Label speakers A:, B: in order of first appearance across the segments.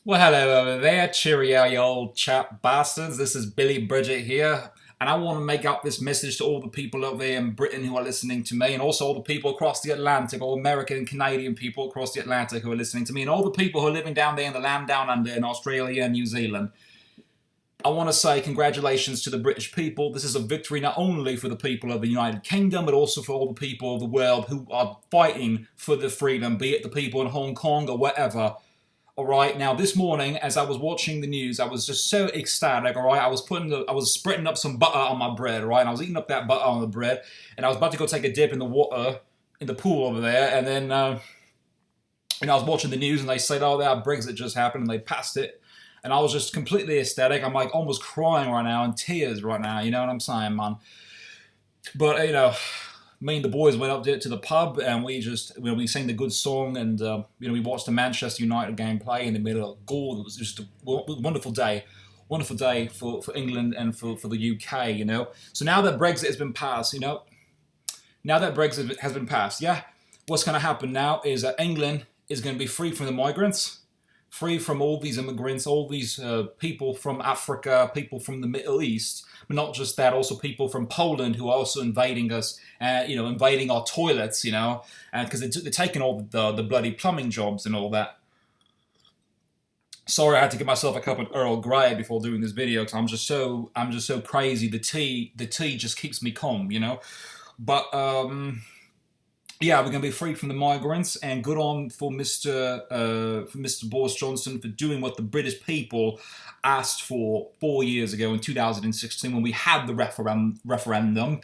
A: Well, hello over there. Cheerio, you old chap bastards. This is Billy Bridget here. And I want to make up this message to all the people over there in Britain who are listening to me, and also all the people across the Atlantic, all American and Canadian people across the Atlantic who are listening to me, and all the people who are living down there in the land down under in Australia and New Zealand. I want to say congratulations to the British people. This is a victory not only for the people of the United Kingdom, but also for all the people of the world who are fighting for the freedom, be it the people in Hong Kong or wherever. All right. Now, this morning, as I was watching the news, I was just so ecstatic. All right. I was spreading up some butter on my bread. All right. And I was eating up that butter on the bread, and I was about to go take a dip in the water in the pool over there. And then, I was watching the news, and they said, "Oh, that Brexit just happened," and they passed it. And I was just completely ecstatic. I'm like almost crying right now, in tears right now. You know what I'm saying, man? But me and the boys went up to the pub, and we sang the good song, and we watched the Manchester United game play, and they made a goal. It was just a wonderful day for England and for the UK. So now that Brexit has been passed, now that Brexit has been passed, yeah, what's going to happen now is that England is going to be free from the migrants, free from all these immigrants, all these people from Africa, people from the Middle East, but not just that, also people from Poland who are also invading us, invading our toilets, because they're taking all the bloody plumbing jobs and all that. Sorry, I had to give myself a cup of Earl Grey before doing this video because I'm just so crazy. The tea just keeps me calm. But yeah, we're going to be free from the migrants, and good on for Mr. Boris Johnson for doing what the British people asked for 4 years ago in 2016 when we had the referendum.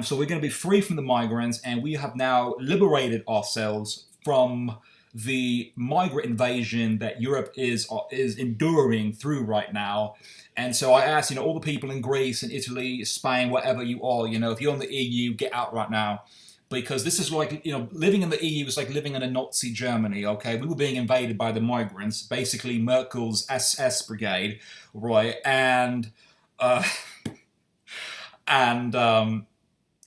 A: So we're going to be free from the migrants, and we have now liberated ourselves from the migrant invasion that Europe is enduring through right now. And so I ask, all the people in Greece and Italy, Spain, wherever you are, if you're in the EU, get out right now, because this is like, living in the EU is like living in a Nazi Germany, okay? We were being invaded by the migrants, basically Merkel's SS brigade, right? Uh, and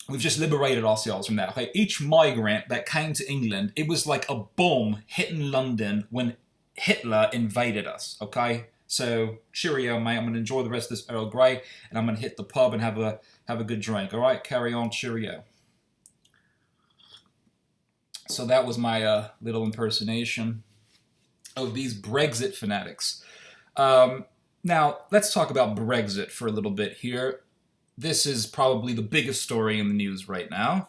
A: we've just liberated ourselves from that, okay? Each migrant that came to England, it was like a bomb hitting London when Hitler invaded us, okay? So, cheerio, mate. I'm going to enjoy the rest of this Earl Grey, and I'm going to hit the pub and have a good drink, all right? Carry on, cheerio. So that was my little impersonation of these Brexit fanatics. Now, let's talk about Brexit for a little bit here. This is probably the biggest story in the news right now.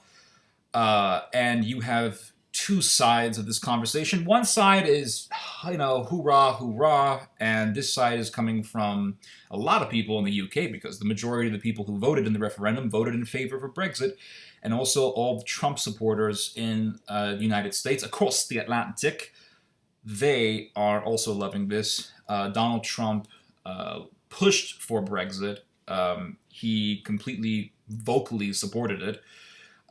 A: And you have two sides of this conversation. One side is, hoorah, hoorah. And this side is coming from a lot of people in the UK because the majority of the people who voted in the referendum voted in favor of Brexit. And also all the Trump supporters in the United States across the Atlantic, they are also loving this. Donald Trump pushed for Brexit. He completely vocally supported it.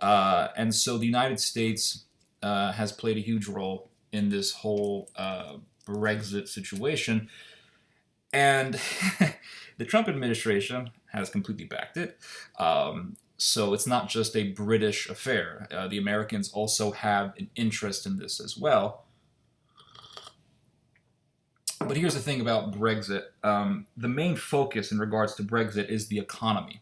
A: And so the United States has played a huge role in this whole Brexit situation. And the Trump administration has completely backed it. So it's not just a British affair. The Americans also have an interest in this as well. But here's the thing about Brexit. The main focus in regards to Brexit is the economy,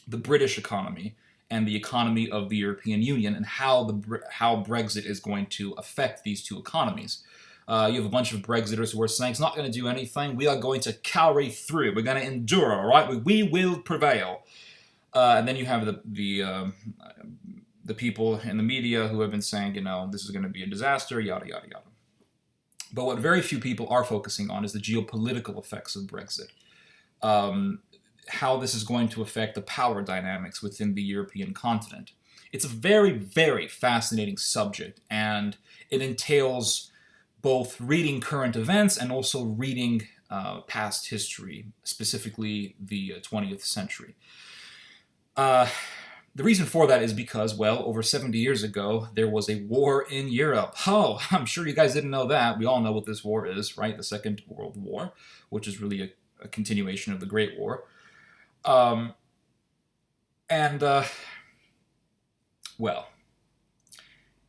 A: the British economy, and the economy of the European Union, and how Brexit is going to affect these two economies. You have a bunch of Brexiters who are saying it's not going to do anything. We are going to carry through. We're going to endure. All right, we will prevail. And then you have the people in the media who have been saying, this is going to be a disaster, yada yada yada. But what very few people are focusing on is the geopolitical effects of Brexit. How this is going to affect the power dynamics within the European continent. It's a very, very fascinating subject, and it entails both reading current events and also reading past history, specifically the 20th century. The reason for that is because, well, over 70 years ago, there was a war in Europe. Oh, I'm sure you guys didn't know that. We all know what this war is, right? The Second World War, which is really a continuation of the Great War. Well,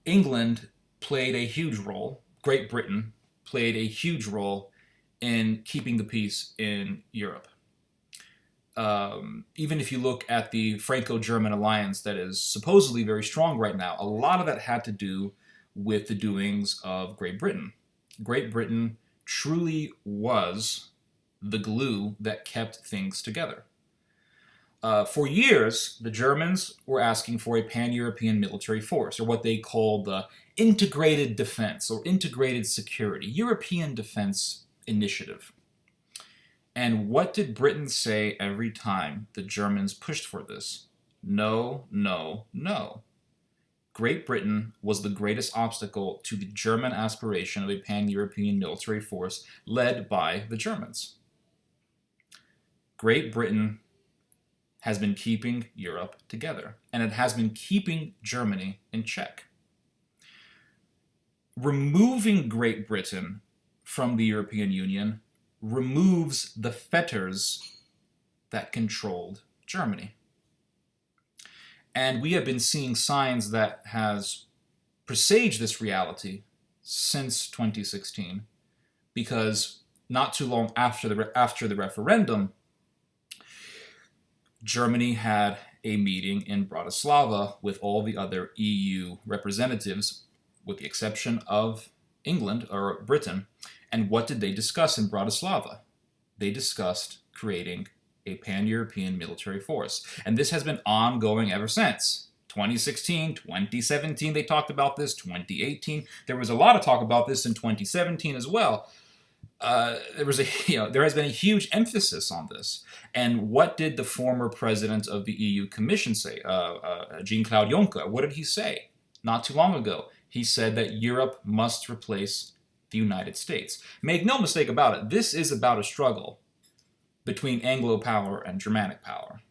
A: England played a huge role. Great Britain played a huge role in keeping the peace in Europe. Even if you look at the Franco-German alliance that is supposedly very strong right now, a lot of that had to do with the doings of Great Britain. Great Britain truly was the glue that kept things together. For years, the Germans were asking for a pan-European military force, or what they called the integrated defense or integrated security, European Defense Initiative. And what did Britain say every time the Germans pushed for this? No, no, no. Great Britain was the greatest obstacle to the German aspiration of a pan-European military force led by the Germans. Great Britain has been keeping Europe together, and it has been keeping Germany in check. Removing Great Britain from the European Union removes the fetters that controlled Germany. And we have been seeing signs that has presaged this reality since 2016, because not too long after the referendum, Germany had a meeting in Bratislava with all the other EU representatives, with the exception of England or Britain. And what did they discuss in Bratislava? They discussed creating a pan-European military force. And this has been ongoing ever since. 2016, 2017, they talked about this. 2018, there was a lot of talk about this in 2017 as well. There has been a huge emphasis on this. And what did the former president of the EU Commission say? Jean-Claude Juncker. What did he say? Not too long ago, he said that Europe must replace the United States. Make no mistake about it, this is about a struggle between Anglo power and Germanic power.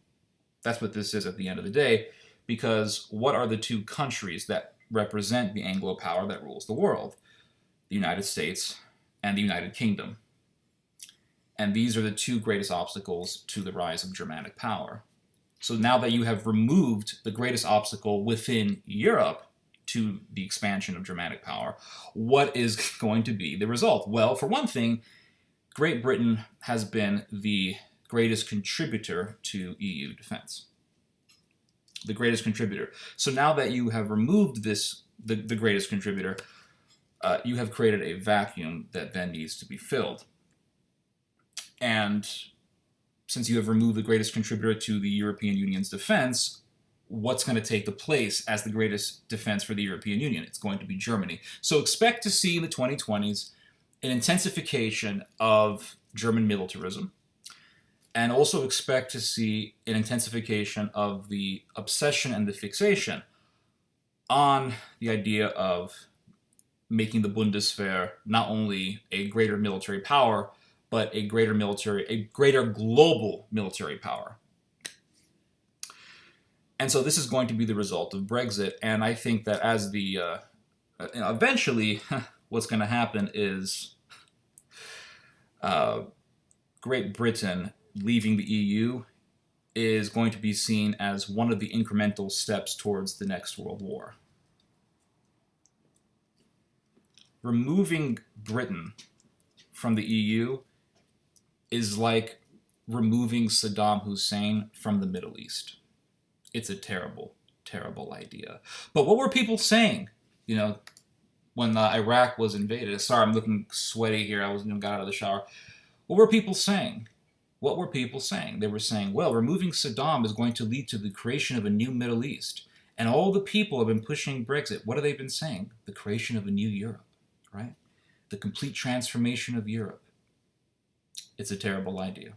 A: That's what this is at the end of the day, because what are the two countries that represent the Anglo power that rules the world? The United States and the United Kingdom. And these are the two greatest obstacles to the rise of Germanic power. So now that you have removed the greatest obstacle within Europe to the expansion of Germanic power, what is going to be the result? Well, for one thing, Great Britain has been the greatest contributor to EU defense. The greatest contributor. So now that you have removed this, the greatest contributor, you have created a vacuum that then needs to be filled. And since you have removed the greatest contributor to the European Union's defense, what's going to take the place as the greatest defense for the European Union? It's going to be Germany. So expect to see in the 2020s an intensification of German militarism, and also expect to see an intensification of the obsession and the fixation on the idea of making the Bundeswehr not only a greater military power, but a greater global military power. And so this is going to be the result of Brexit, and I think that as eventually what's going to happen is Great Britain leaving the EU is going to be seen as one of the incremental steps towards the next World War. Removing Britain from the EU is like removing Saddam Hussein from the Middle East. It's a terrible, terrible idea. But what were people saying, when Iraq was invaded? Sorry, I'm looking sweaty here. I got out of the shower. What were people saying? What were people saying? They were saying, well, removing Saddam is going to lead to the creation of a new Middle East. And all the people have been pushing Brexit. What have they been saying? The creation of a new Europe, right? The complete transformation of Europe. It's a terrible idea.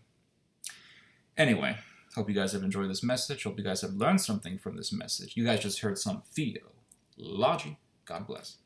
A: Anyway, hope you guys have enjoyed this message. Hope you guys have learned something from this message. You guys just heard some theology. God bless.